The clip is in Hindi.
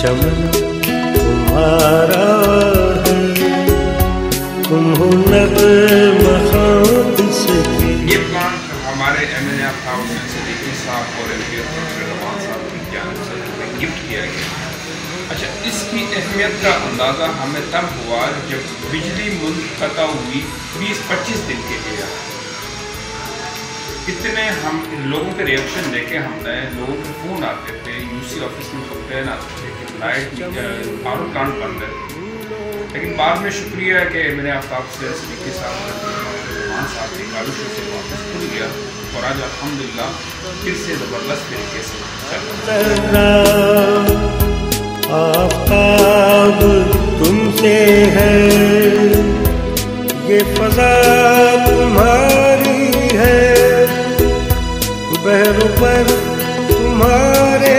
चमन तुम्हारा है, तुम हो नग़्मा ख़ाक से। ये प्लांट हमारे एमएनए फाउंडेशन सिद्दीकी साहब और रहमान साहब की जानिब से हमें गिफ्ट किया गया। अच्छा, इसकी अहमियत का अंदाज़ा हमें तब हुआ जब बिजली मुनक़ता हुई 20-25 दिन के लिए। इतने हम लोगों के रिएक्शन देखे, हमने लोगों के फ़ोन आते थे, यूसी ऑफिस में कंप्लेन आते थे कि लाइट पावर प्लांट बंद है। लेकिन बाद में शुक्रिया है कि मैंने आफ्ताब से सिद्दीकी साहब रहमान साहब की काविशों से वापस खुल गया और आज अल्हम्दुलिल्लाह फिर से ज़बरदस्त तरीके से चल रहा है। आफ्ताब तुमसे है, ये फ़ज़ा तुम्हारी है, बहरों पर तुम्हारे